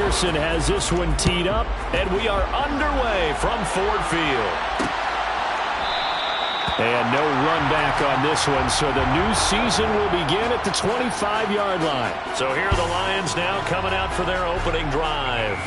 Pearson has this one teed up, and we are underway from Ford Field. And no run back on this one, so the new season will begin at the 25-yard line. So here are the Lions now coming out for their opening drive.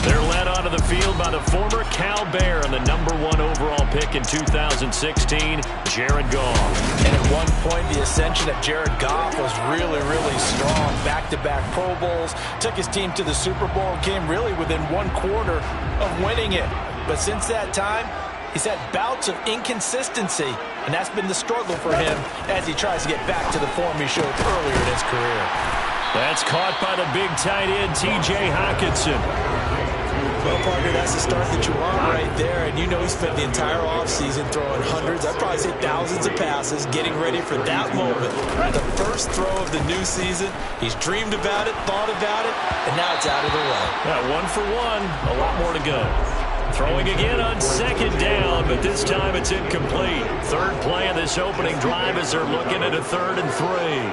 They're led onto the field by the former Cal Bear and the #1 overall pick in 2016, Jared Goff. And at one point, the ascension of Jared Goff was really, really strong. Back-to-back Pro Bowls, took his team to the Super Bowl, came really within one quarter of winning it. But since that time, he's had bouts of inconsistency, and that's been the struggle for him as he tries to get back to the form he showed earlier in his career. That's caught by the big tight end, T.J. Hockenson. Well, partner, that's the start that you want right there, and you know he spent the entire offseason throwing hundreds, I'd probably say thousands of passes, getting ready for that moment. The first throw of the new season, he's dreamed about it, thought about it, and now it's out of the way. Yeah, 1 for 1, a lot more to go. Throwing again on second down, but this time it's incomplete. Third play of this opening drive as they're looking at a 3rd and 3.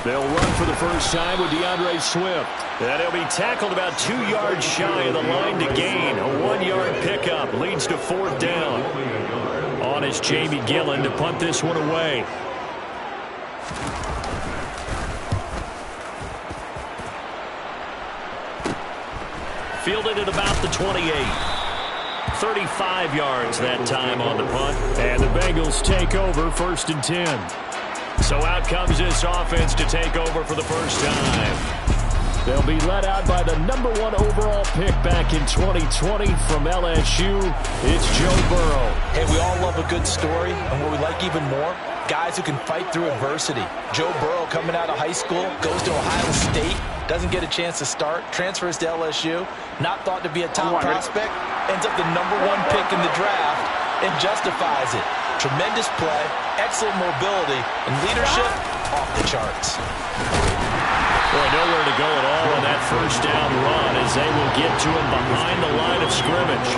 They'll run for the first time with DeAndre Swift. And he'll be tackled about 2 yards shy of the line to gain. A 1-yard pickup leads to 4th down. On is Jamie Gillen to punt this one away. Fielded at about the 28. 35 yards that time on the punt. And the Bengals take over 1st and 10. So out comes this offense to take over for the first time. They'll be led out by the #1 overall pick back in 2020 from LSU. It's Joe Burrow. Hey, we all love a good story, and what we like even more, guys who can fight through adversity. Joe Burrow coming out of high school, goes to Ohio State, doesn't get a chance to start, transfers to LSU, not thought to be a top prospect, ends up the #1 pick in the draft, and justifies it. Tremendous play, excellent mobility, and leadership off the charts. Boy, nowhere to go at all on that first down run as they will get to him behind the line of scrimmage.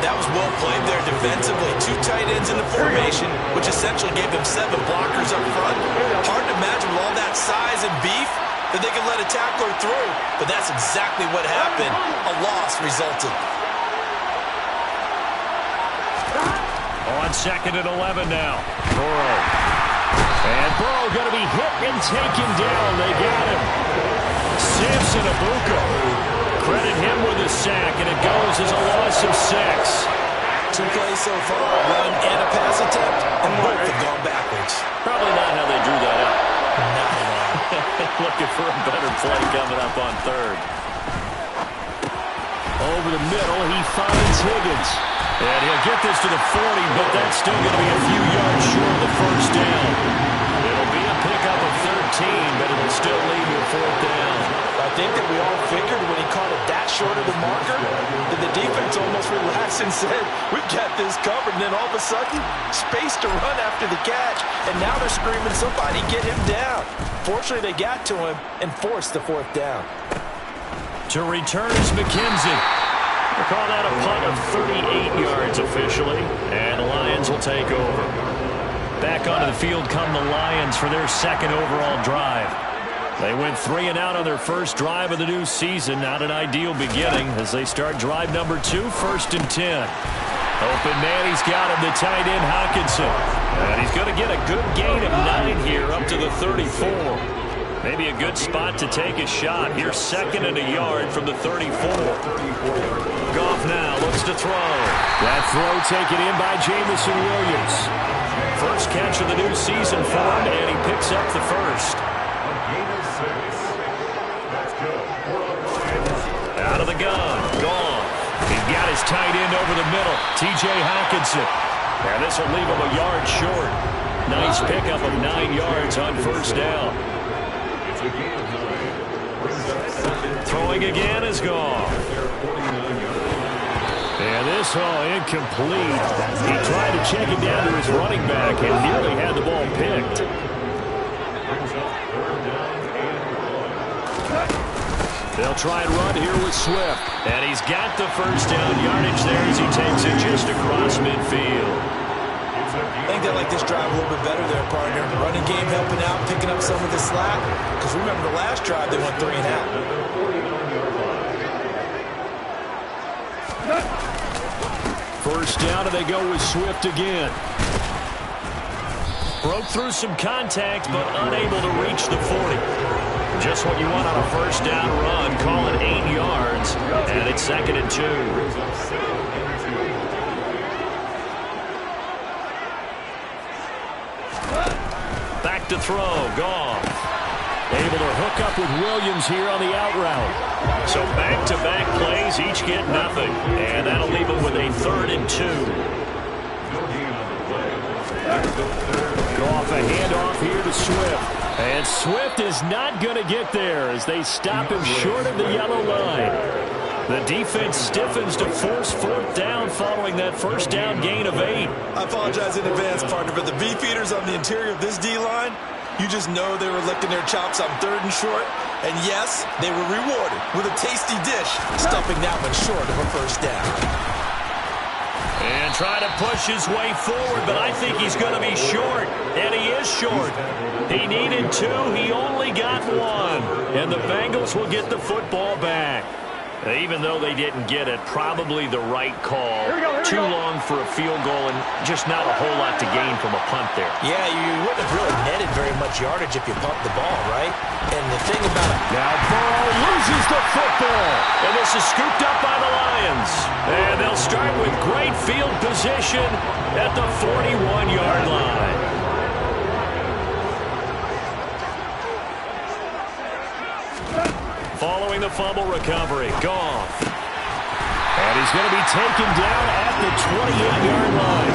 That was well played there defensively. 2 tight ends in the formation, which essentially gave them 7 blockers up front. Hard to imagine with all that size and beef that they could let a tackler through, but that's exactly what happened. A loss resulted. On 2nd and 11 now. Burrow. And Burrow going to be hit and taken down. They got him. Samson Abuka. Credit him with a sack, and it goes as a loss of 6. 2 plays so far, a run and a pass attempt, and both have gone backwards. Probably not how they drew that up. Not at all. Looking for a better play coming up on 3rd. Over the middle, he finds Higgins. And he'll get this to the 40, but that's still going to be a few yards short of the first down. It'll be a pickup of 13, but it'll still leave you 4th down. I think that we all figured when he caught it that short of the marker that the defense almost relaxed and said, we've got this covered. And then all of a sudden, space to run after the catch. And now they're screaming, somebody get him down. Fortunately, they got to him and forced the 4th down. To return is McKenzie. We'll call that a punt of 38 yards officially, and the Lions will take over. Back onto the field come the Lions for their 2nd overall drive. They went 3 and out on their first drive of the new season. Not an ideal beginning as they start drive #2, 1st and 10. Open man, he's got him, the tight end Hockenson. And he's going to get a good gain of 9 here up to the 34. Maybe a good spot to take a shot. Here's 2nd and a yard from the 34. Goff now looks to throw. That throw taken in by Jamison Williams. First catch of the new season for him, and he picks up the first. Out of the gun. Gone. He got his tight end over the middle. T.J. Hockenson. And this will leave him a yard short. Nice pickup of 9 yards on first down. Throwing again is gone. And this incomplete. He tried to check it down to his running back and nearly had the ball picked. They'll try and run here with Swift. And he's got the first down yardage there as he takes it just across midfield. I think they like this drive a little bit better there, partner. Running game helping out, picking up some of the slack. Because remember, the last drive, they went 3 and out. First down, and they go with Swift again. Broke through some contact, but unable to reach the 40. Just what you want on a first down run. Call it 8 yards, and it's 2nd and 2. Back to throw, Goff. Able to hook up with Williams here on the out route. So back-to-back plays, each get nothing. And that'll leave them with a 3rd and 2. Goff, a handoff here to Swift. And Swift is not going to get there as they stop him short of the yellow line. The defense stiffens to force 4th down following that first down gain of 8. I apologize in advance, partner, but the beefeaters on the interior of this D-line, you just know they were licking their chops on 3rd and short. And yes, they were rewarded with a tasty dish, stuffing that one short of a first down. And trying to push his way forward, but I think he's going to be short. And he is short. He needed 2. He only got 1. And the Bengals will get the football back. Even though they didn't get it, probably the right call. Too long for a field goal and just not a whole lot to gain from a punt there. Yeah, you wouldn't have really netted very much yardage if you pumped the ball, right? And the thing about it... Now Burrow loses the football. And this is scooped up by the Lions. And they'll start with great field position at the 41-yard line. Following the fumble recovery, Goff. And he's going to be taken down at the 28-yard line.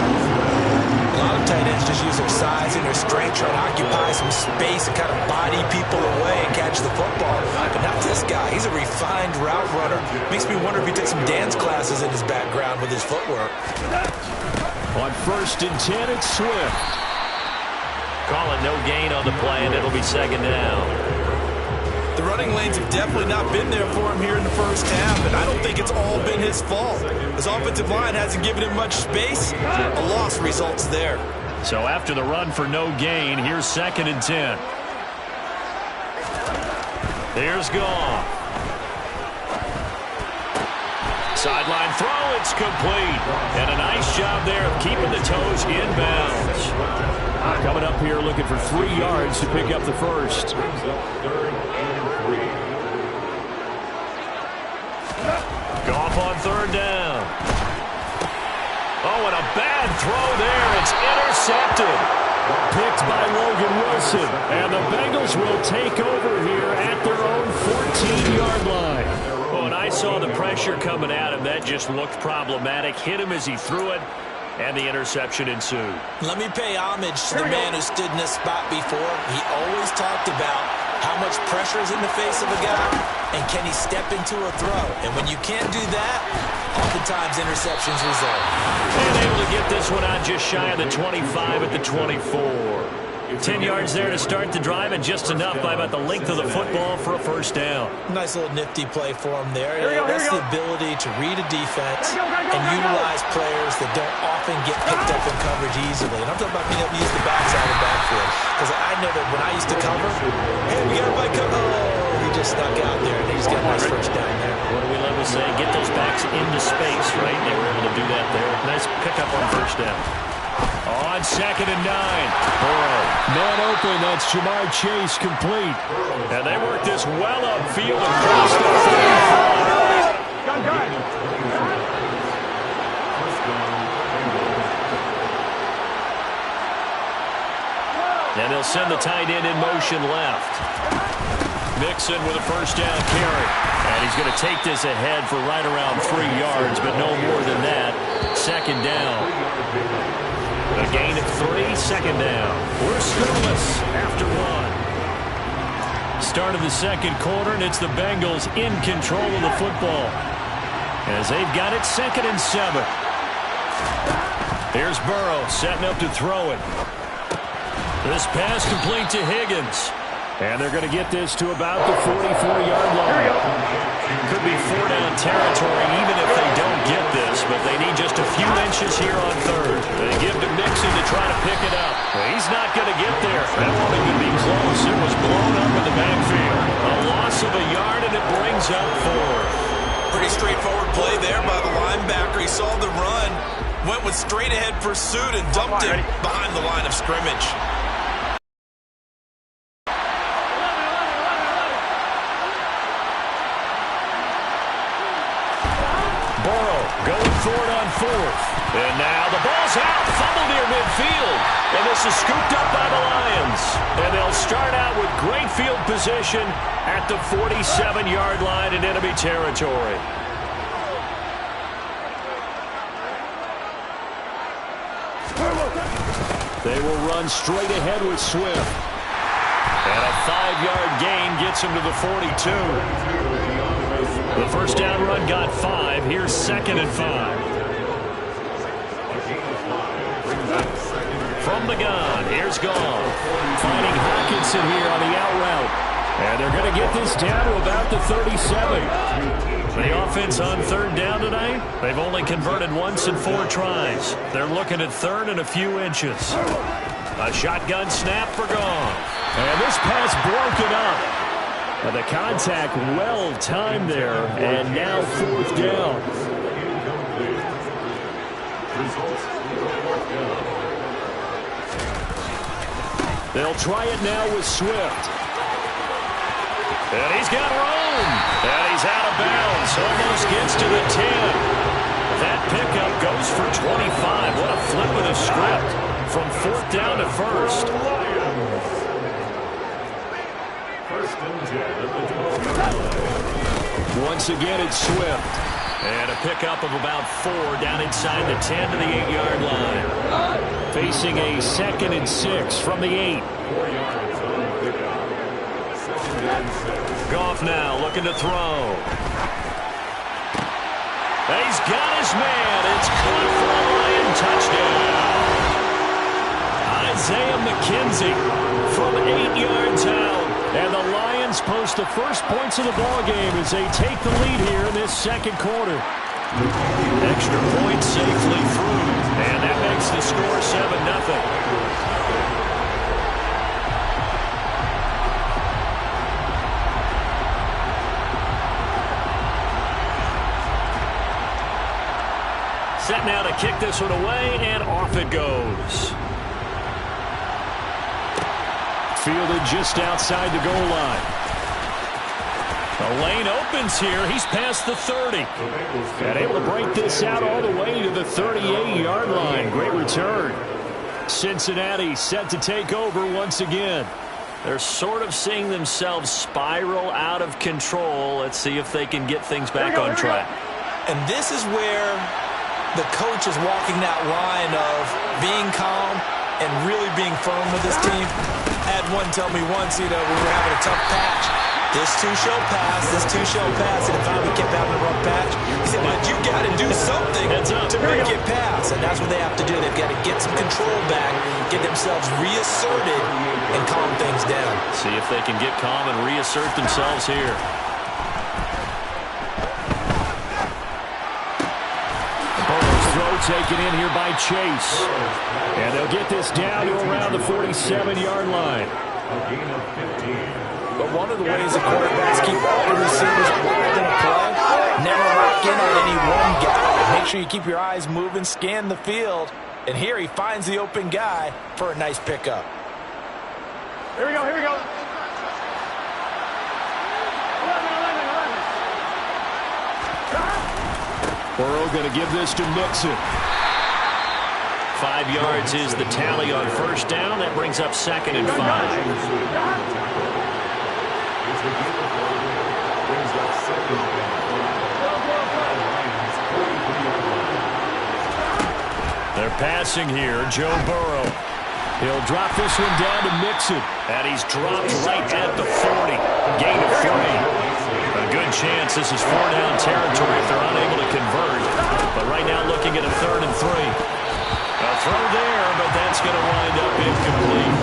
A lot of tight ends just use their size and their strength, try to occupy some space and kind of body people away and catch the football. But not this guy. He's a refined route runner. Makes me wonder if he took some dance classes in his background with his footwork. On 1st and 10, it's Swift. Call it no gain on the play, and it'll be 2nd down. The running lanes have definitely not been there for him here in the first half, and I don't think it's all been his fault. His offensive line hasn't given him much space. A loss results there. So after the run for no gain, here's 2nd and 10. Here's Goff. Sideline throw, it's complete. And a nice job there of keeping the toes inbounds. Coming up here looking for 3 yards to pick up the first. Goff on 3rd down. Oh, and a bad throw there. It's intercepted. Picked by Logan Wilson. And the Bengals will take over here at their own 14-yard line. Oh, and I saw the pressure coming at him. That just looked problematic. Hit him as he threw it. And the interception ensued. Let me pay homage to the man who stood in this spot before. He always talked about how much pressure is in the face of a guy, and can he step into a throw? And when you can't do that, oftentimes interceptions result. And able to get this one out just shy of the 25 at the 24. 10 yards there to start the drive, and just enough by about the length of the football for a first down. Nice little nifty play for him there. That's the ability to read a defense and utilize players that don't often get picked up in coverage easily. And I'm talking about being able to use the backside of backfield. Because I know that when I used to cover, hey, we got a bike cover. Oh, he just snuck out there, and he just got a nice first down there. What do we love to say? Get those backs into space, right? They were able to do that there. Nice pickup on first down. On 2nd and 9. Burrow. Man open. That's Jamar Chase complete. And they work this well upfield across the 35. And they'll send the tight end in motion left. Mixon with a first down carry. And he's going to take this ahead for right around 3 yards, but no more than that. 2nd down. A gain of 3, 2nd down. We're scoreless after 1. Start of the 2nd quarter, and it's the Bengals in control of the football as they've got it 2nd and 7. Here's Burrow setting up to throw it. This pass complete to Higgins. And they're going to get this to about the 44-yard line. Could be 4-down territory even if they don't get this, but they need just a few inches here on 3rd. They give to Mixon to try to pick it up. He's not going to get there. That won't even be close. It was blown up in the backfield. A loss of a yard, and it brings up 4. Pretty straightforward play there by the linebacker. He saw the run, went with straight-ahead pursuit, and dumped him behind the line of scrimmage. Going for it on 4th. And now the ball's out. Fumble near midfield. And this is scooped up by the Lions. And they'll start out with great field position at the 47-yard line in enemy territory. They will run straight ahead with Swift. And a 5-yard gain gets him to the 42. The first down run got 5. Here's 2nd and 5. From the gun, here's Goff. Finding Hawkinson here on the out route. And they're going to get this down to about the 37. The offense on 3rd down tonight, they've only converted once in 4 tries. They're looking at 3rd and a few inches. A shotgun snap for Goff. And this pass broken up. The contact well timed there, and now 4th down. They'll try it now with Swift. And he's got room. And he's out of bounds. Almost gets to the 10. That pickup goes for 25. What a flip of the script. From 4th down to 1st. Once again, it's Swift. And a pickup of about 4 down inside the 10 to the 8-yard line. Facing a 2nd and 6 from the 8. Goff now looking to throw. He's got his man. It's caught for a Lion touchdown. Isaiah McKenzie from 8 yards out. And the Lions post the first points of the ballgame as they take the lead here in this 2nd quarter. Extra point safely through. And that makes the score 7-0. Set now to kick this one away, and off it goes. Fielded just outside the goal line. The lane opens here. He's past the 30. And able to break this out all the way to the 38-yard line. Great return. Cincinnati set to take over once again. They're sort of seeing themselves spiral out of control. Let's see if they can get things back on track. And this is where the coach is walking that line of being calm and really being firm with his team. I had one tell me once, we were having a tough patch. This too shall pass, this too shall pass. And if we kept having a rough patch, he said, but you got to do something to make it pass. And that's what they have to do. They've got to get some control back, get themselves reasserted, and calm things down. See if they can get calm and reassert themselves here. Taken in here by Chase. And they'll get this down to around the 47-yard line. But one of the ways the quarterbacks keep all the receivers involved in a play, never lock in on any one guy. Make sure you keep your eyes moving, scan the field. And here he finds the open guy for a nice pickup. Here we go, here we go. Burrow going to give this to Mixon. 5 yards is the tally on first down. That brings up 2nd and 5. They're passing here. Joe Burrow. He'll drop this one down to Mixon. And he's dropped right at the 40. Gain of 3. A good chance this is 4-down territory if they're unable to convert. But right now looking at a 3rd and 3. A throw there, but that's going to wind up incomplete.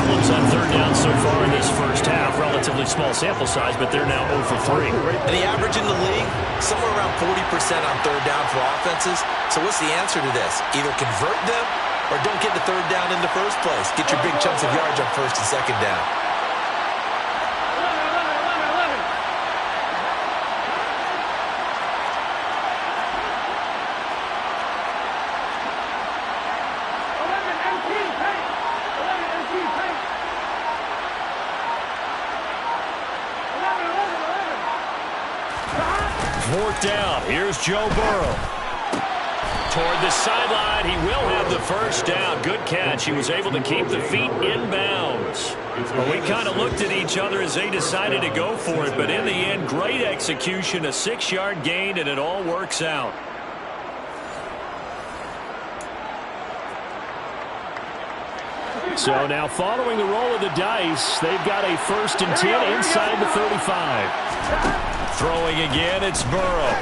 problems on third down so far in this first half. Relatively small sample size, but they're now 0 for 3. And the average in the league, somewhere around 40% on third down for offenses. So what's the answer to this? Either convert them or don't get the third down in the first place. Get your big chunks of yards on first and second down. Fourth down. Here's Joe Burrow. Toward the sideline. He will have the first down. Good catch. He was able to keep the feet in bounds. Well, we kind of looked at each other as they decided to go for it. But in the end, great execution. A 6-yard gain, and it all works out. So now following the roll of the dice, they've got a 1st and 10 inside the 35. Throwing again, it's Burrow.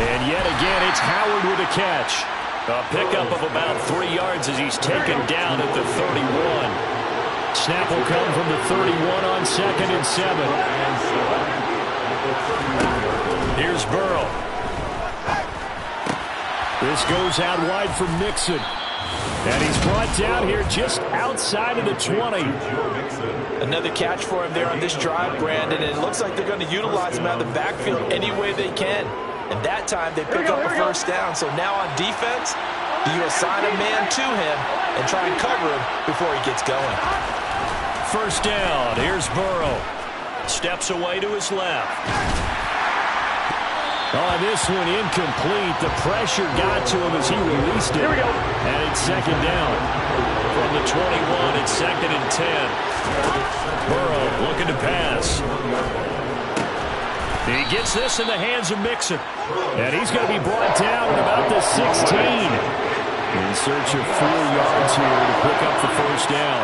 And yet again, it's Howard with a catch. A pickup of about 3 yards as he's taken down at the 31. Snap will come from the 31 on 2nd and 7. Here's Burrow. This goes out wide for Mixon. And he's brought down here just outside of the 20. Another catch for him there on this drive, Brandon, and it looks like they're going to utilize him out of the backfield any way they can. And that time they pick up a first down. So now on defense, do you assign a man to him and try and cover him before he gets going? First down. Here's Burrow. Steps away to his left. Oh, this one incomplete. The pressure got to him as he released it. And it's second down. From the 21, it's 2nd and 10. Burrow looking to pass. He gets this in the hands of Mixon. And he's going to be brought down at about the 16. In search of 4 yards here to pick up the first down.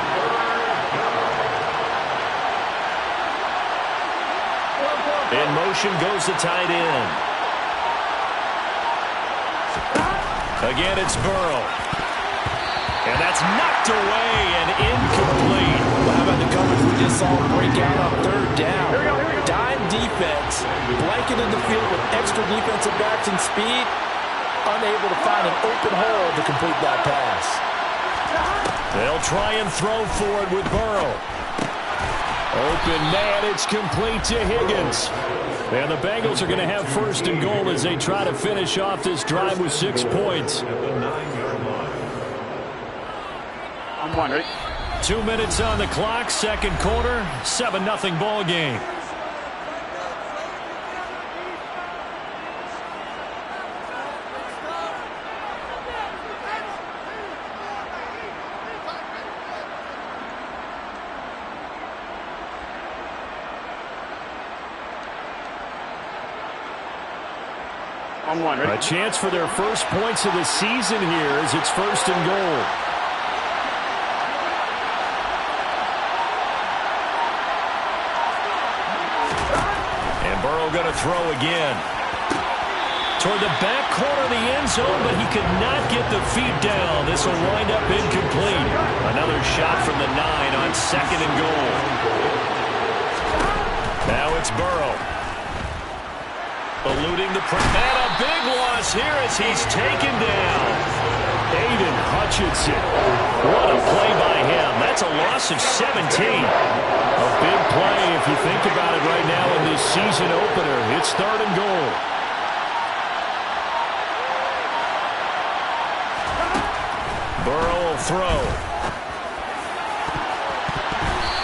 In motion goes the tight end. Again, it's Burrow. And that's knocked away and incomplete. Well, how about the coverage we just saw break out on third down? Dime defense, blanketed the field with extra defensive backs and speed, unable to find an open hole to complete that pass. They'll try and throw for it with Burrow. Open man, it's complete to Higgins. And the Bengals are going to have 1st and goal as they try to finish off this drive with 6 points. I'm one, ready? 2 minutes on the clock, second quarter, 7-0 ball game. I'm one, ready? A chance for their first points of the season here as it's 1st and goal. And Burrow going to throw again. Toward the back corner of the end zone, but he could not get the feet down. This will wind up incomplete. Another shot from the 9 on 2nd and goal. Now it's Burrow. Eluding the press. And a big loss here as he's taken down. Aiden Hutchinson. What a play by him. That's a loss of 17. A big play if you think about it right now in this season opener. It's 3rd and goal. Burrow will throw.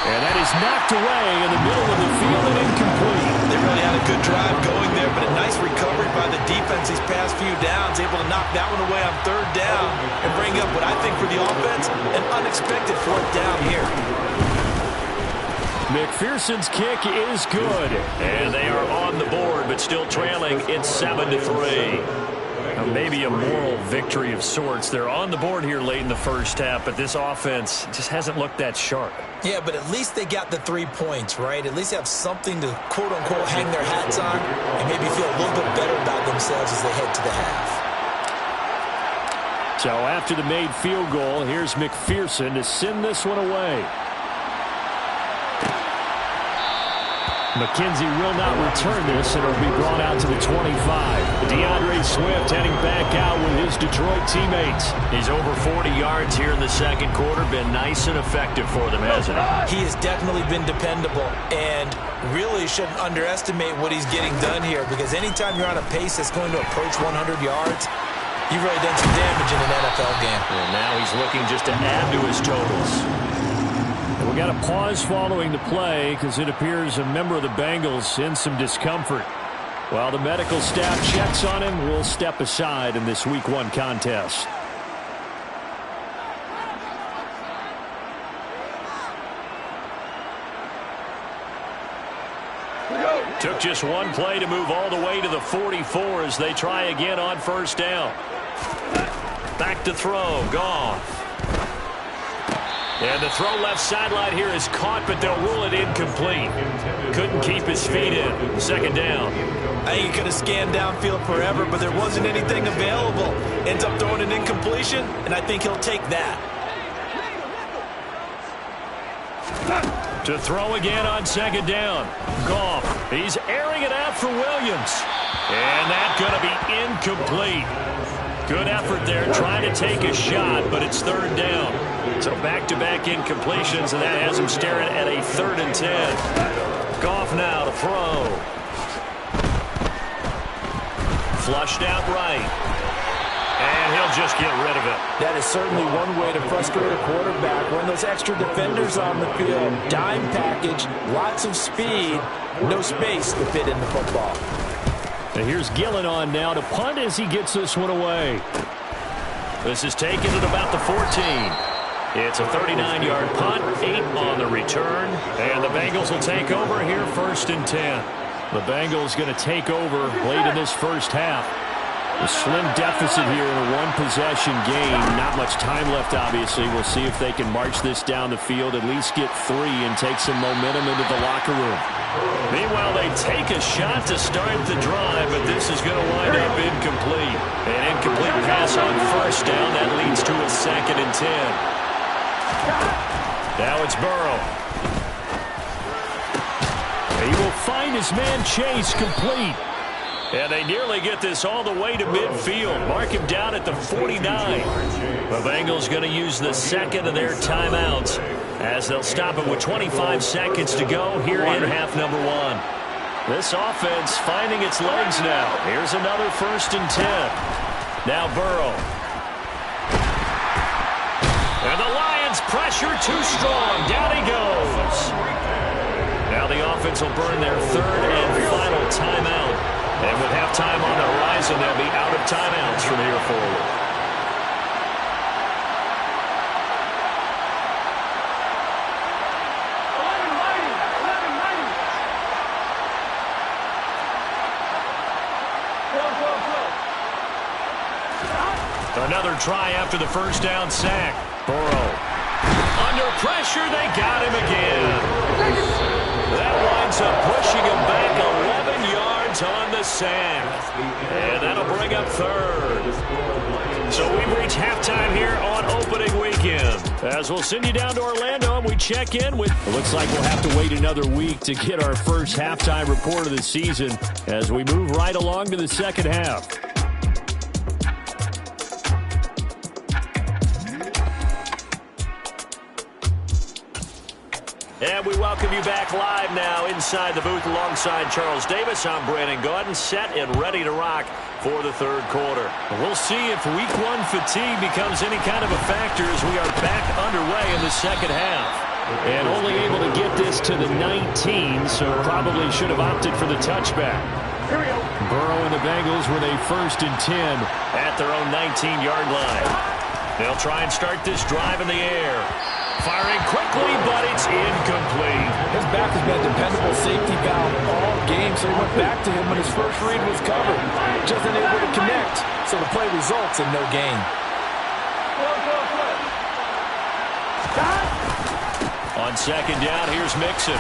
And that is knocked away in the middle of the field and incomplete. They really had a good drive going there, but a nice recovery by the defense these past few downs, able to knock that one away on third down and bring up what I think for the offense, an unexpected 4th down here. McPherson's kick is good. And they are on the board, but still trailing. It's 7-3. Now maybe a moral victory of sorts. They're on the board here late in the first half, but this offense just hasn't looked that sharp. Yeah, but at least they got the 3 points, right? At least have something to, quote-unquote, hang their hats on and maybe feel a little bit better about themselves as they head to the half. So after the made field goal, here's McPherson to send this one away. McKenzie will not return this, and it'll be brought out to the 25. DeAndre Swift heading back out with his Detroit teammates. He's over 40 yards here in the second quarter. Been nice and effective for them, hasn't he? He has definitely been dependable, and really shouldn't underestimate what he's getting done here, because anytime you're on a pace that's going to approach 100 yards, you've really done some damage in an NFL game. And now he's looking just to add to his totals. We got a pause following the play because it appears a member of the Bengals in some discomfort. While the medical staff checks on him, we'll step aside in this Week 1 contest. Took just one play to move all the way to the 44 as they try again on first down. Back to throw. Goff. And the throw left sideline here is caught, but they'll rule it incomplete. Couldn't keep his feet in. Second down. I think he could have scanned downfield forever, but there wasn't anything available. Ends up throwing an incompletion, and I think he'll take that. To throw again on second down. Goff. He's airing it out for Williams. And that's going to be incomplete. Good effort there trying to take a shot, but it's third down. So back-to-back incompletions, and that has him staring at a 3rd and 10. Goff now to throw. Flushed out right. And he'll just get rid of it. That is certainly one way to frustrate a quarterback. When those extra defenders on the field, dime package, lots of speed, no space to fit in the football. And here's Gillen on now to punt as he gets this one away. This is taken at about the 14. It's a 39-yard punt, 8 on the return, and the Bengals will take over here 1st and 10. The Bengals going to take over late in this first half. A slim deficit here in a one-possession game. Not much time left, obviously. We'll see if they can march this down the field, at least get 3 and take some momentum into the locker room. Meanwhile, they take a shot to start the drive, but this is going to wind up incomplete. An incomplete pass on first down. That leads to a 2nd and 10. Now it's Burrow. He will find his man Chase complete. And they nearly get this all the way to midfield. Mark him down at the 49. The Bengals going to use the 2nd of their timeouts as they'll stop it with 25 seconds to go here in half number 1. This offense finding its legs now. Here's another 1st and 10. Now Burrow. And the Lions pressure too strong. Down he goes. Now the offense will burn their 3rd and final timeout. And with halftime on the horizon, they'll be out of timeouts from here forward. Another try after the first down sack. Burrow. Under pressure, they got him again. That winds up pushing him back 11 yards on the sack. And that'll bring up 3rd. So we've reached halftime here on opening weekend. As we'll send you down to Orlando and we check in with... It looks like we'll have to wait another week to get our first halftime report of the season as we move right along to the second half. And we welcome you back live now inside the booth alongside Charles Davis. I'm Brandon Gaudin, set and ready to rock for the 3rd quarter. We'll see if Week 1 fatigue becomes any kind of a factor as we are back underway in the second half. And only able to get this to the 19, so probably should have opted for the touchback. Burrow and the Bengals with a 1st and 10 at their own 19-yard line. They'll try and start this drive in the air. Firing quickly, but it's incomplete. His back has been a dependable safety valve all game, so he went back to him when his first read was covered. Just unable to connect, so the play results in no gain. On second down, here's Mixon.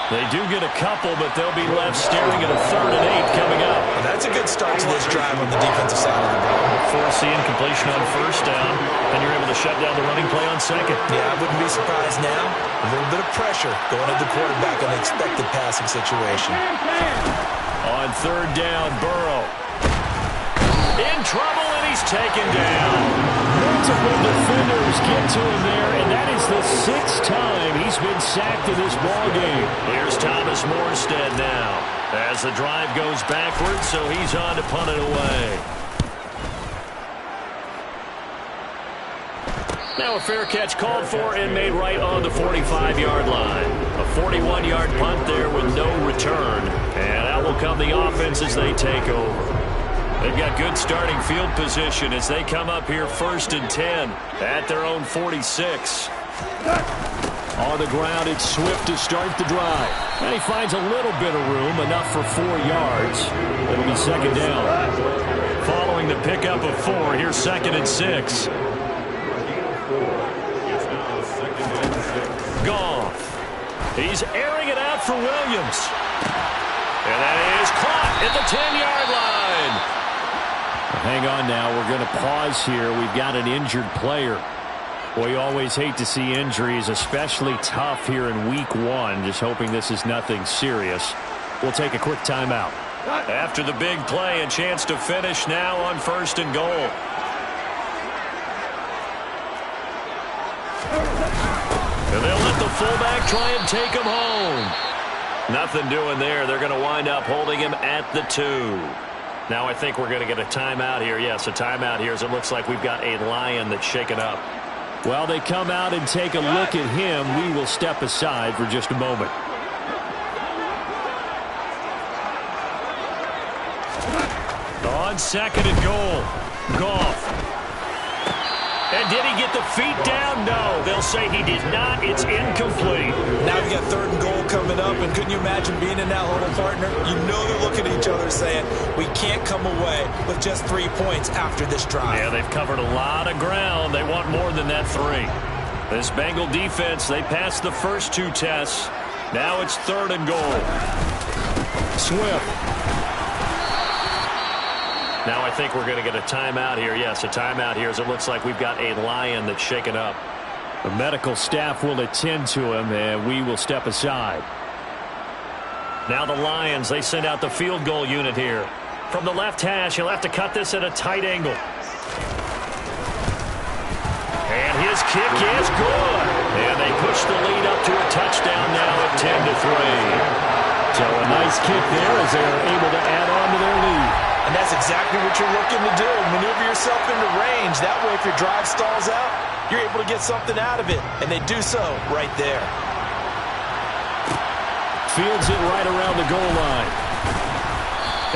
They do get a couple, but they'll be left staring at a 3rd and 8 coming up. Well, that's a good start to this drive on the defensive side of the ball. Forcing completion on 1st down, and you're able to shut down the running play on 2nd. Yeah, I wouldn't be surprised now. A little bit of pressure going at the quarterback on the expected passing situation. On 3rd down, Burrow. In trouble, and he's taken down. Multiple defenders get to him there, and that is the 6th time he's been sacked in this ballgame. Here's Thomas Morstead now as the drive goes backwards, so he's on to punt it away. Now a fair catch called for and made right on the 45-yard line. A 41-yard punt there with no return, and out will come the offense as they take over. They've got good starting field position as they come up here 1st and 10 at their own 46. On the ground, it's Swift to start the drive. And he finds a little bit of room, enough for 4 yards. It'll be 2nd down. Following the pickup of 4, here's 2nd and 6. Goff. He's airing it out for Williams. And that is caught at the 10-yard line. Hang on now. We're going to pause here. We've got an injured player. Well, you always hate to see injuries, especially tough here in week 1. Just hoping this is nothing serious. We'll take a quick timeout. After the big play, a chance to finish now on 1st and goal. And they'll let the fullback try and take him home. Nothing doing there. They're going to wind up holding him at the 2. Now I think we're going to get a timeout here. Yes, a timeout here as it looks like we've got a Lion that's shaken up. Well, they come out and take a look at him. We will step aside for just a moment. On 2nd and goal, Goff. And did he get the feet down? No. They'll say he did not. It's incomplete. Now we got 3rd and goal coming up, and couldn't you imagine being in that huddle, partner? You know they're looking at each other saying, we can't come away with just 3 points after this drive. Yeah, they've covered a lot of ground. They want more than that 3. This Bengal defense, they passed the first 2 tests. Now it's 3rd and goal. Swift. Now I think we're going to get a timeout here. Yes, a timeout here as it looks like we've got a Lion that's shaken up. The medical staff will attend to him, and we will step aside. Now the Lions, they send out the field goal unit here. From the left hash, he'll have to cut this at a tight angle. And his kick is good. And they push the lead up to a touchdown now at 10-3. So a nice kick there as they're able to add on to their lead. And that's exactly what you're looking to do. Maneuver yourself into range. That way, if your drive stalls out, you're able to get something out of it. And they do so right there. Fields it right around the goal line.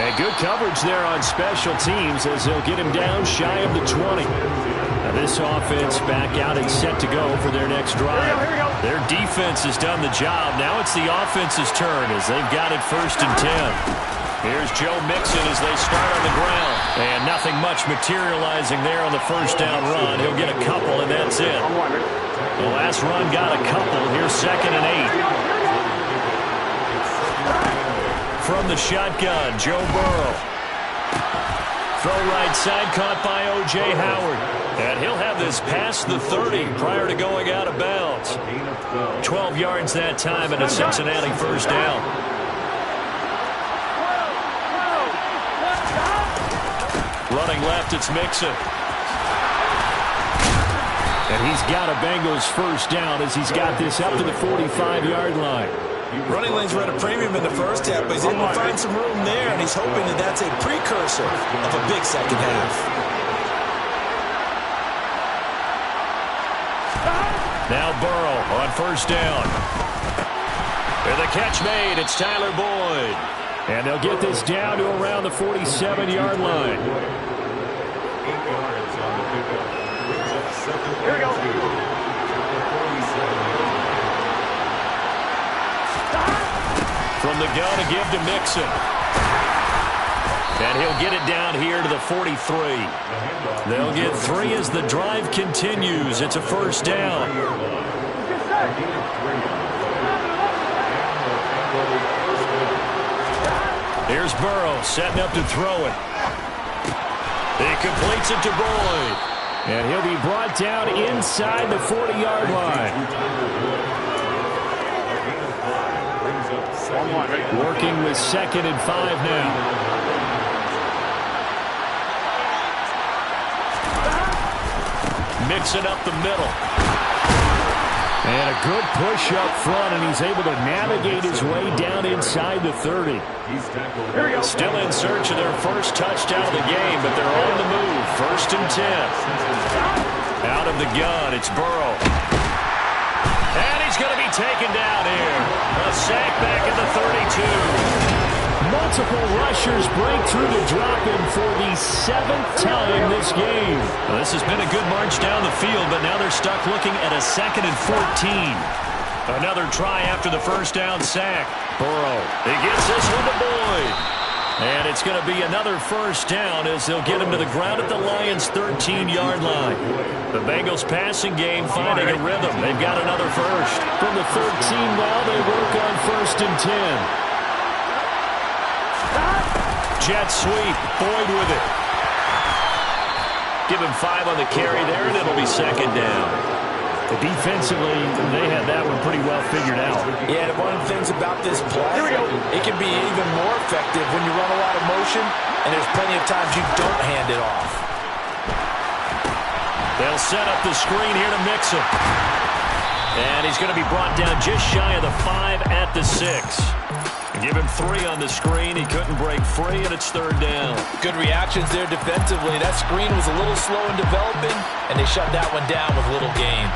And good coverage there on special teams as they'll get him down shy of the 20. Now this offense back out and set to go for their next drive. Their defense has done the job. Now it's the offense's turn as they've got it 1st and 10. Here's Joe Mixon as they start on the ground. And nothing much materializing there on the 1st down run. He'll get a couple, and that's it. The last run got a couple. Here's 2nd and 8. From the shotgun, Joe Burrow. Throw right side, caught by O.J. Howard. And he'll have this past the 30 prior to going out of bounds. 12 yards that time and a Cincinnati 1st down. Running left, it's Mixon. And he's got a Bengals 1st down as he's got this up to the 45-yard line. Running lanes were at a premium in the first half, but he's able to find some room there, and he's hoping that that's a precursor of a big second half. Now Burrow on 1st down. And the catch made. It's Tyler Boyd. And they'll get this down to around the 47-yard line. Here we go. From the gun to give to Mixon. And he'll get it down here to the 43. They'll get 3 as the drive continues. It's a 1st down. Here's Burrow setting up to throw it. He completes it to Boyd. And he'll be brought down inside the 40-yard line. Working with 2nd and 5 now. Mixing up the middle. And a good push up front, and he's able to navigate his way down inside the 30. Still in search of their first touchdown of the game, but they're on the move. 1st and 10. Out of the gun, it's Burrow. And he's going to be taken down here. A sack back at the 32. Multiple rushers break through to drop him for the 7th time this game. Well, this has been a good march down the field, but now they're stuck looking at a 2nd and 14. Another try after the first down sack. Burrow, he gets this one to Boyd. And it's going to be another first down as they'll get him to the ground at the Lions' 13-yard line. The Bengals passing game finding a rhythm. They've got another first. From the 13 now, they work on 1st and 10. Jet sweep. Boyd with it. Give him 5 on the carry there, and it'll be 2nd down. Defensively, they had that one pretty well figured out. Yeah, and one of the things about this play, it can be even more effective when you run a lot of motion, and there's plenty of times you don't hand it off. They'll set up the screen here to mix him. And he's going to be brought down just shy of the 5 at the 6. Give him 3 on the screen. He couldn't break free, and it's 3rd down. Good reactions there defensively. That screen was a little slow in developing, and they shut that one down with little gain.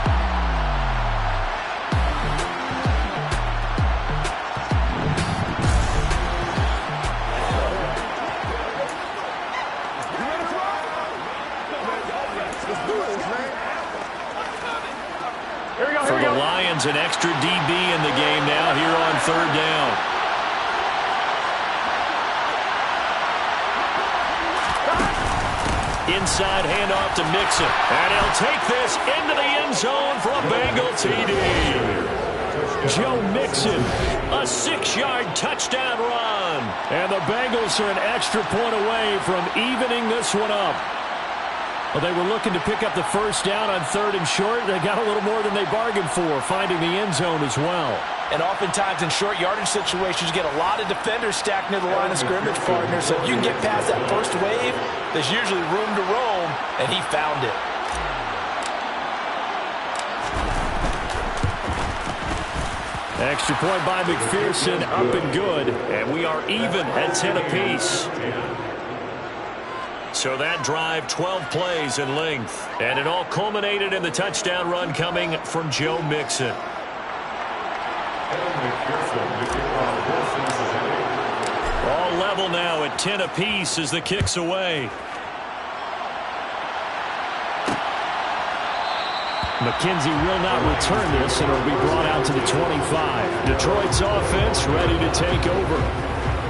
For the Lions, an extra DB in the game now here on 3rd down. Inside handoff to Mixon. And he'll take this into the end zone for a Bengal TD. Joe Mixon, a 6-yard touchdown run. And the Bengals are an extra point away from evening this one up. Well, they were looking to pick up the first down on 3rd and short. They got a little more than they bargained for, finding the end zone as well. And oftentimes in short yardage situations, you get a lot of defenders stacked near the line of scrimmage, partner. So if you can get past that first wave, there's usually room to roam, and he found it. Extra point by McPherson, up and good. And we are even at 10 apiece. So that drive, 12 plays in length. And it all culminated in the touchdown run coming from Joe Mixon. All level now at 10 apiece as the kick's away. McKenzie will not return this, and it'll be brought out to the 25. Detroit's offense ready to take over.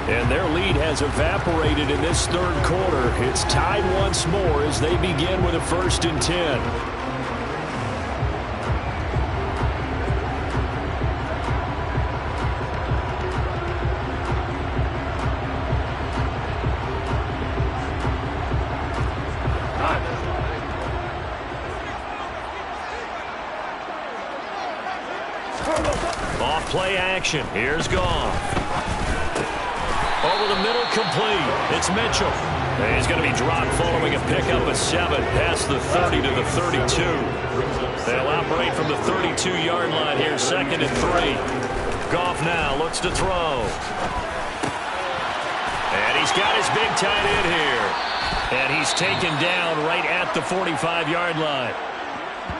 And their lead has evaporated in this 3rd quarter. It's tied once more as they begin with a 1st and 10. Off play action. Here's Goff. Over the middle, complete. It's Mitchell. And he's going to be dropped following a pickup of 7 past the 30 to the 32. They'll operate from the 32-yard line here, 2nd and 3. Goff now looks to throw. And he's got his big tight end here. And he's taken down right at the 45-yard line.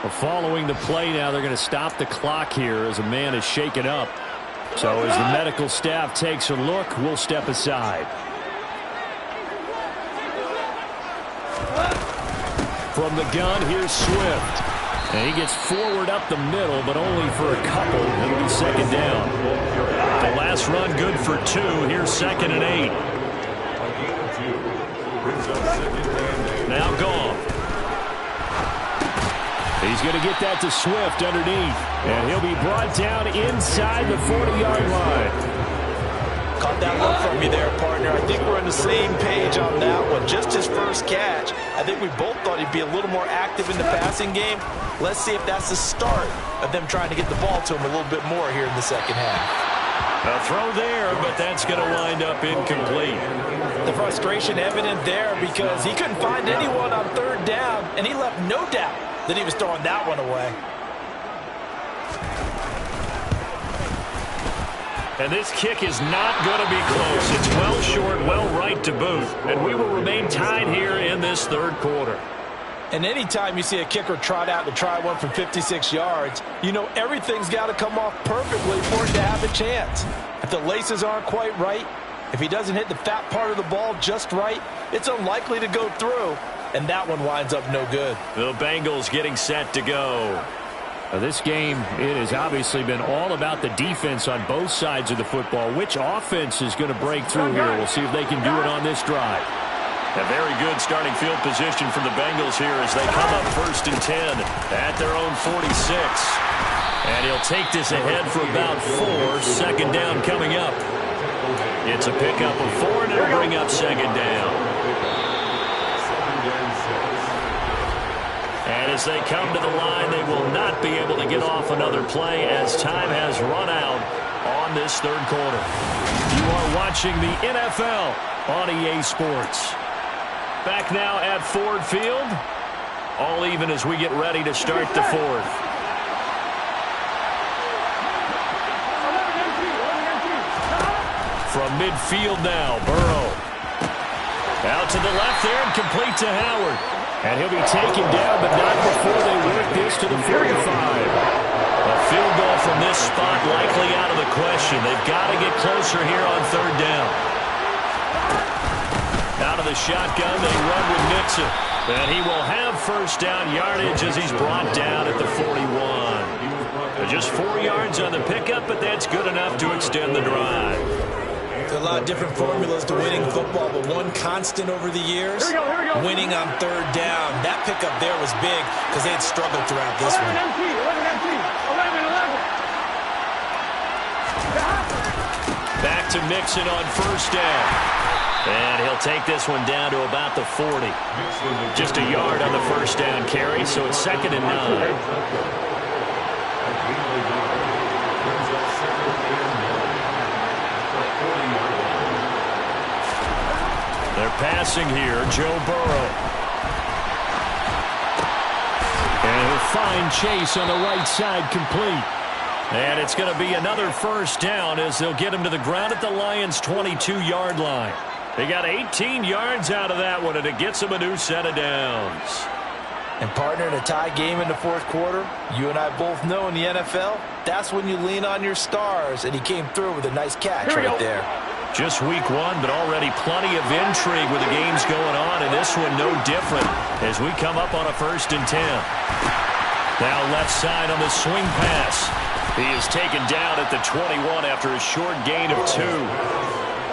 Well, following the play now, they're going to stop the clock here as a man is shaken up. So as the medical staff takes a look, we'll step aside. From the gun, here's Swift. And he gets forward up the middle, but only for a couple. It'll be 2nd down. The last run good for 2. Here's 2nd and 8. Now Goff. He's going to get that to Swift underneath. And he'll be brought down inside the 40-yard line. love that look from you there, partner. I think we're on the same page on that one. Just his first catch. I think we both thought he'd be a little more active in the passing game. Let's see if that's the start of them trying to get the ball to him a little bit more here in the second half. A throw there, but that's going to wind up incomplete. The frustration evident there because he couldn't find anyone on third down, and he left no doubt that he was throwing that one away. And this kick is not going to be close. It's well short, well right to boot. And we will remain tied here in this third quarter. And anytime you see a kicker trot out to try one from 56 yards, you know everything's got to come off perfectly for it to have a chance. If the laces aren't quite right, if he doesn't hit the fat part of the ball just right, it's unlikely to go through. And that one winds up no good. The Bengals getting set to go. This game, it has obviously been all about the defense on both sides of the football. Which offense is going to break through here? We'll see if they can do it on this drive. A very good starting field position for the Bengals here as they come up 1st and 10 at their own 46. And he'll take this ahead for about 4. Second down coming up. It's a pickup of 4 and it'll bring up second down. And as they come to the line, they will not be able to get off another play as time has run out on this third quarter. You are watching the NFL on EA Sports. Back now at Ford Field. All even as we get ready to start the fourth. From midfield now, Burrow. Out to the left there and complete to Howard. And he'll be taken down, but not before they work this to the 45. A field goal from this spot likely out of the question. They've got to get closer here on third down. Out of the shotgun, they run with Mixon. And he will have first down yardage as he's brought down at the 41. Just 4 yards on the pickup, but that's good enough to extend the drive. There's a lot of different formulas to winning football, but one constant over the years, winning on third down. That pickup there was big because they had struggled throughout this one. Back to Mixon on first down. And he'll take this one down to about the 40. Just a yard on the first down carry, so it's 2nd and 9. They're passing here, Joe Burrow. And he'll find Chase on the right side, complete. And it's going to be another first down as they'll get him to the ground at the Lions' 22-yard line. They got 18 yards out of that one, and it gets them a new set of downs. And partner, in a tie game in the fourth quarter, you and I both know in the NFL, that's when you lean on your stars, and he came through with a nice catch right there. Just week 1, but already plenty of intrigue with the games going on, and this one no different as we come up on a 1st and 10. Now left side on the swing pass. He is taken down at the 21 after a short gain of 2.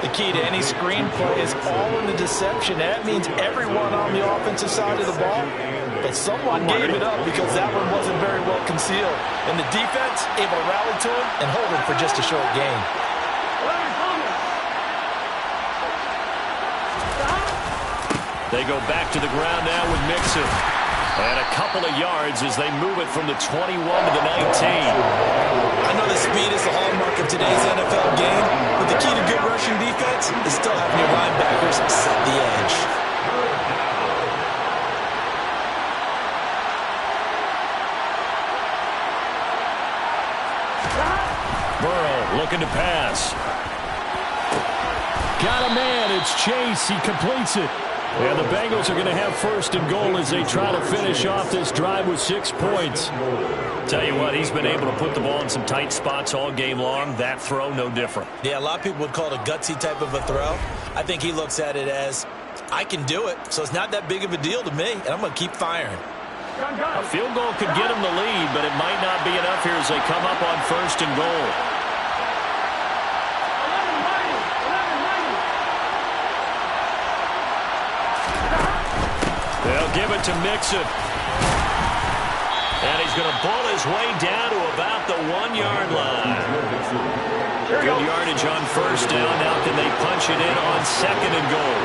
The key to any screenplay is all in the deception. That means everyone on the offensive side of the ball, but someone gave it up because that one wasn't very well concealed. And the defense able to rally to him and hold him for just a short gain. They go back to the ground now with Mixon. And a couple of yards as they move it from the 21 to the 19. I know the speed is the hallmark of today's NFL game, but the key to good rushing defense is still having your linebackers set the edge. Burrow looking to pass. Got a man. It's Chase. He completes it. And the Bengals are going to have 1st and goal as they try to finish off this drive with 6 points. Tell you what, he's been able to put the ball in some tight spots all game long. That throw, no different. Yeah, a lot of people would call it a gutsy type of a throw. I think he looks at it as, I can do it, so it's not that big of a deal to me, and I'm going to keep firing. A field goal could get him the lead, but it might not be enough here as they come up on 1st and goal. They'll give it to Mixon. And he's going to ball his way down to about the 1-yard line. Good yardage on first down. Now can they punch it in on second and goal?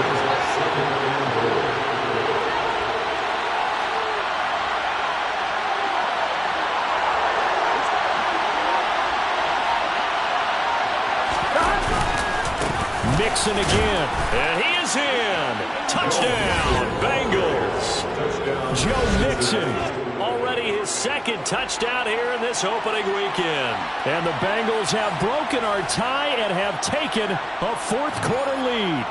Mixon again. And he is in. Touchdown, Bengals. Joe Mixon. Already his second touchdown here in this opening weekend. And the Bengals have broken our tie and have taken a fourth-quarter lead.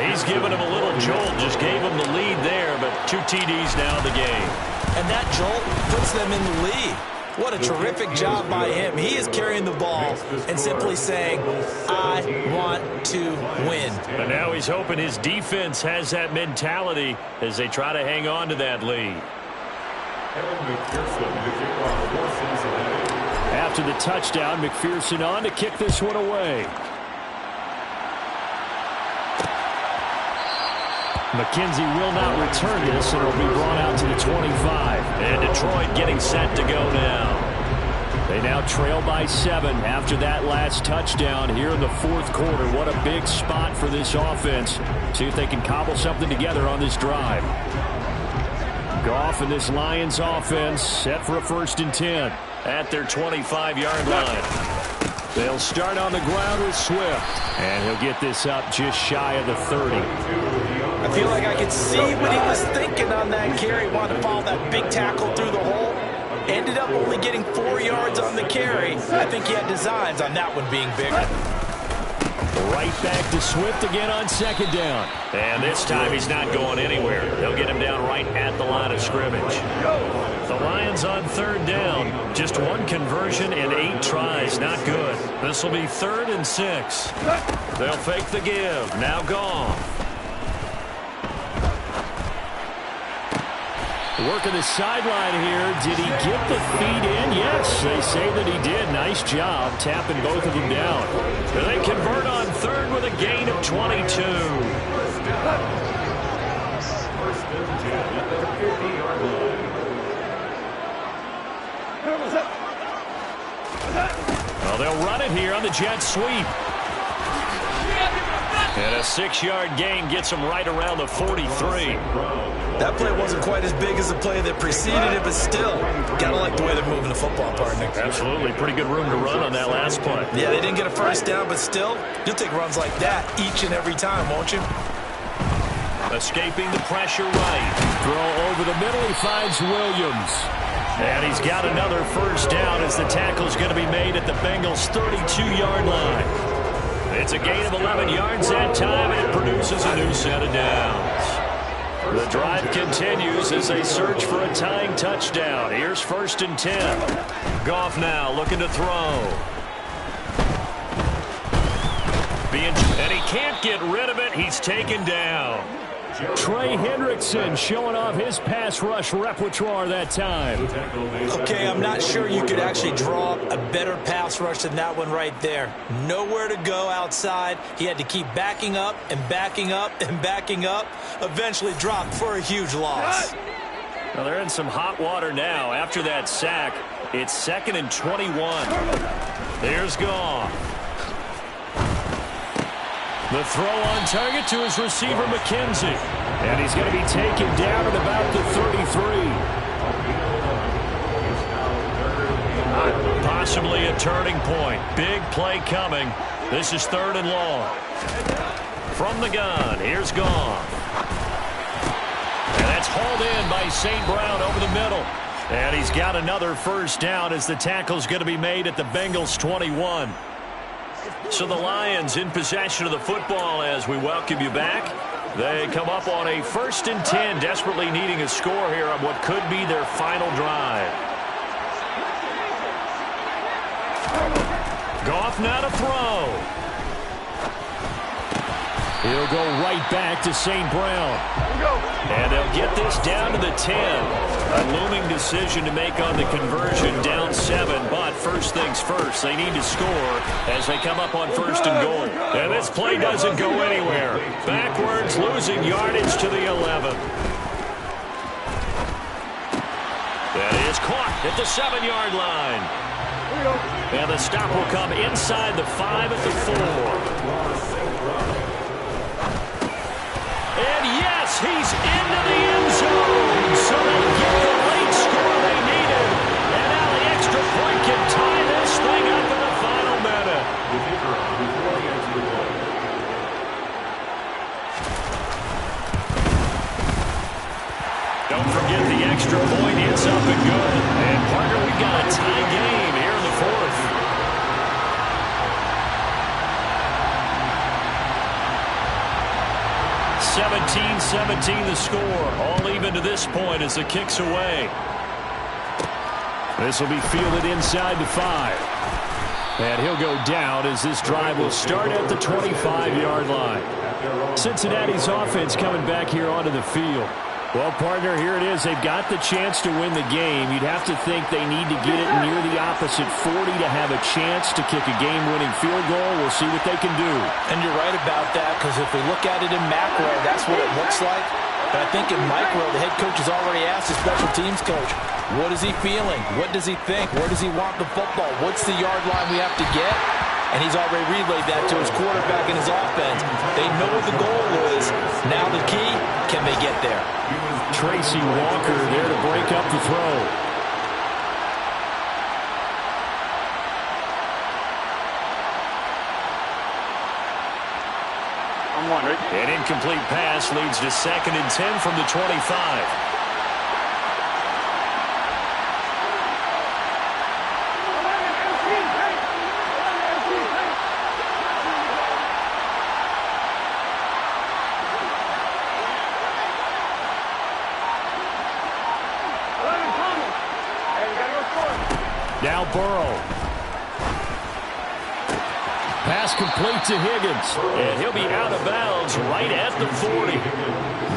He's given him a little jolt. Just gave him the lead there, but 2 TDs now in the game. And that jolt puts them in the lead. What a terrific job by him. He is carrying the ball and simply saying, I want to win. But now he's hoping his defense has that mentality as they try to hang on to that lead. After the touchdown, McPherson on to kick this one away. McKenzie will not return this, and it'll be brought out to the 25. And Detroit getting set to go now. They now trail by 7 after that last touchdown here in the fourth quarter. What a big spot for this offense. See if they can cobble something together on this drive. Goff and this Lions offense set for a 1st and 10 at their 25-yard line. They'll start on the ground with Swift, and he'll get this up just shy of the 30. I feel like I could see what he was thinking on that carry. Wanted to follow that big tackle through the hole. Ended up only getting 4 yards on the carry. I think he had designs on that one being bigger. Right back to Swift again on 2nd down. And this time he's not going anywhere. They'll get him down right at the line of scrimmage. The Lions on 3rd down. Just 1 conversion and 8 tries. Not good. This will be 3rd and 6. They'll fake the give. Now Goff. Working the sideline here. Did he get the feet in? Yes, they say that he did. Nice job tapping both of them down. They convert on 3rd with a gain of 22. Well, they'll run it here on the jet sweep. And a 6-yard gain gets him right around the 43. That play wasn't quite as big as the play that preceded it, but still, gotta like the way they're moving the football, partner. Absolutely. Pretty good room to run on that last play. Yeah, they didn't get a 1st down, but still, you'll take runs like that each and every time, won't you? Escaping the pressure right. Throw over the middle. He finds Williams. And he's got another 1st down as the tackle's going to be made at the Bengals' 32-yard line. It's a gain of 11 yards that time, and it produces a new set of downs. The drive continues as they search for a tying touchdown. Here's 1st and 10. Goff now looking to throw. And he can't get rid of it. He's taken down. Trey Hendrickson showing off his pass rush repertoire that time. Okay, I'm not sure you could actually draw up a better pass rush than that one right there. Nowhere to go outside. He had to keep backing up and backing up and backing up. Eventually dropped for a huge loss. Well, they're in some hot water now. After that sack, it's 2nd and 21. Here's Goff. The throw on target to his receiver, McKenzie. And he's going to be taken down at about the 33. Possibly a turning point. Big play coming. This is 3rd and long. From the gun, here's Goff. And that's hauled in by St. Brown over the middle. And he's got another 1st down as the tackle's going to be made at the Bengals' 21. So the Lions in possession of the football as we welcome you back. They come up on a 1st and 10, desperately needing a score here on what could be their final drive. Goff now to throw. He'll go right back to St. Brown. And they'll get this down to the 10. A looming decision to make on the conversion, down 7. But first things first, they need to score as they come up on 1st and goal. And this play doesn't go anywhere. Backwards, losing yardage to the 11. That is caught at the 7-yard line. And the stop will come inside the 5 at the 4. And yes, he's into the end zone. So they get the late score they needed. And now the extra point can tie this thing up in the final minute. Don't forget the extra point. It's up and good. And partner, we've got a tie game here in the 4th. 17-17 the score. All even to this point as the kick's away. This will be fielded inside the 5. And he'll go down as this drive will start at the 25-yard line. Cincinnati's offense coming back here onto the field. Well, partner, here it is. They've got the chance to win the game. You'd have to think they need to get it near the opposite 40 to have a chance to kick a game-winning field goal. We'll see what they can do. And you're right about that, because if we look at it in macro, that's what it looks like. But I think in micro, the head coach has already asked the special teams coach, what is he feeling? What does he think? Where does he want the football? What's the yard line we have to get? And he's already relayed that to his quarterback and his offense. They know what the goal is. Now the key, can they get there? Tracy Walker there to break up the throw. I'm one, right? An incomplete pass leads to 2nd and 10 from the 25. Now Burrow. Pass complete to Higgins. And he'll be out of bounds right at the 40.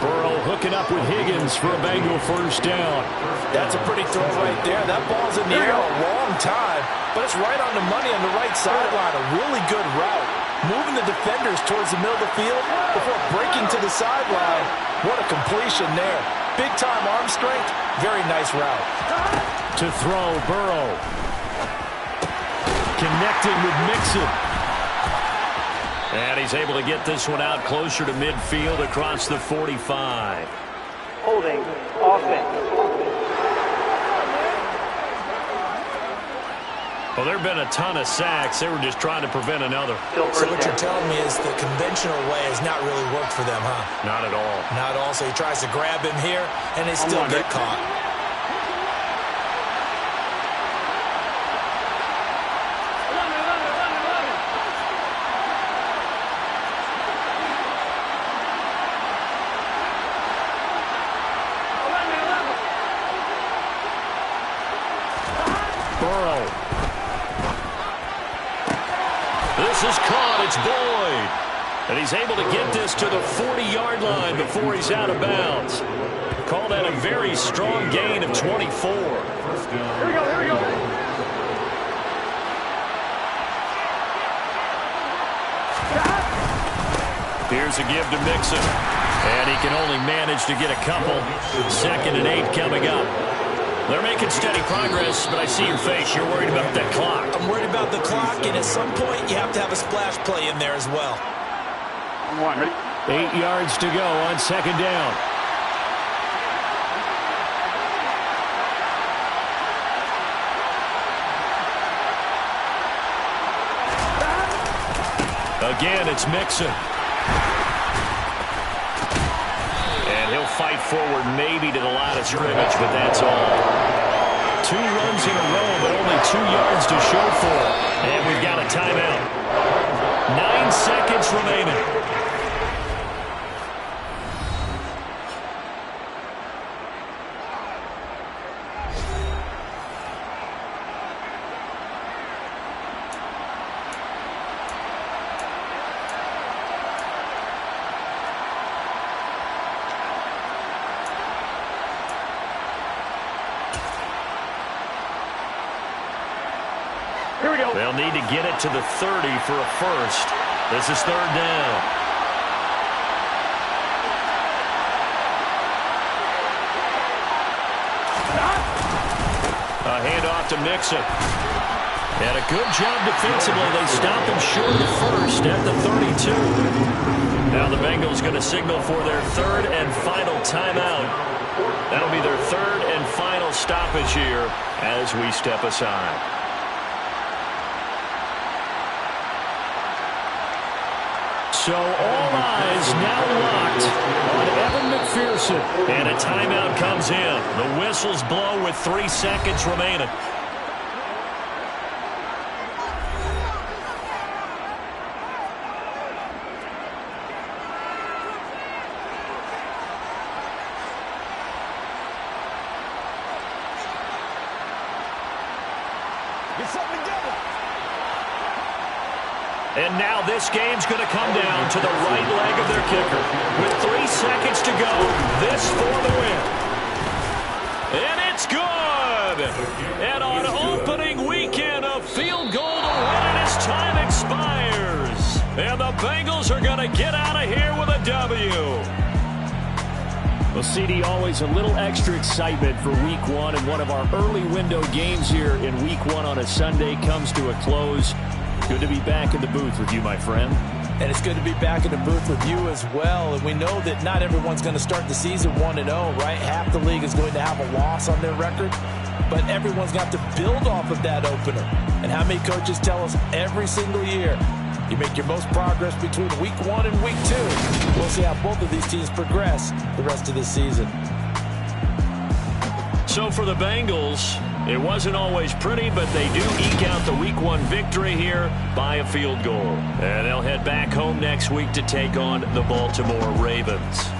Burrow hooking up with Higgins for a Bengal first down. That's a pretty throw right there. That ball's in the air a long time, but it's right on the money on the right sideline. A really good route. Moving the defenders towards the middle of the field before breaking to the sideline. What a completion there. Big-time arm strength. Very nice route. To throw, Burrow. Connecting with Mixon. And he's able to get this one out closer to midfield across the 45. Holding. Offense. Well, there have been a ton of sacks. They were just trying to prevent another. So what you're telling me is the conventional way has not really worked for them, huh? Not at all. Not at all. So he tries to grab him here, and they still get caught. Burrow. This is caught. It's Boyd. And he's able to get this to the 40-yard line before he's out of bounds. Call that a very strong gain of 24. Here we go, here we go. Here's a give to Mixon. And he can only manage to get a couple. 2nd and 8 coming up. They're making steady progress, but I see your face. You're worried about that clock. I'm worried about the clock, and at some point you have to have a splash play in there as well. I'm one, ready? 8 yards to go on 2nd down. Again, it's Mixon. And he'll fight forward maybe to the line of scrimmage, but that's all. 2 runs in a row, but only 2 yards to show for it. And we've got a timeout. 9 seconds remaining. Here we go. They'll need to get it to the 30 for a first. This is 3rd down. A handoff to Mixon. And a good job defensively. They stop him short of the first at the 32. Now the Bengals going to signal for their third and final timeout. That'll be their third and final stoppage here as we step aside. So all eyes now locked on Evan McPherson. And a timeout comes in. The whistles blow with 3 seconds remaining. And now this game's going to come down to the right leg of their kicker. With 3 seconds to go, this for the win. And it's good! And on opening weekend, a field goal to win it as time expires. And the Bengals are going to get out of here with a W. Well, CD, always a little extra excitement for Week 1, and one of our early window games here in Week 1 on a Sunday comes to a close. Good to be back in the booth with you, my friend. And it's good to be back in the booth with you as well. And we know that not everyone's going to start the season 1-0, right? Half the league is going to have a loss on their record. But everyone's got to build off of that opener. And how many coaches tell us every single year, you make your most progress between Week 1 and Week 2. We'll see how both of these teams progress the rest of this season. So for the Bengals, it wasn't always pretty, but they do eke out the Week 1 victory here by a field goal. And they'll head back home next week to take on the Baltimore Ravens.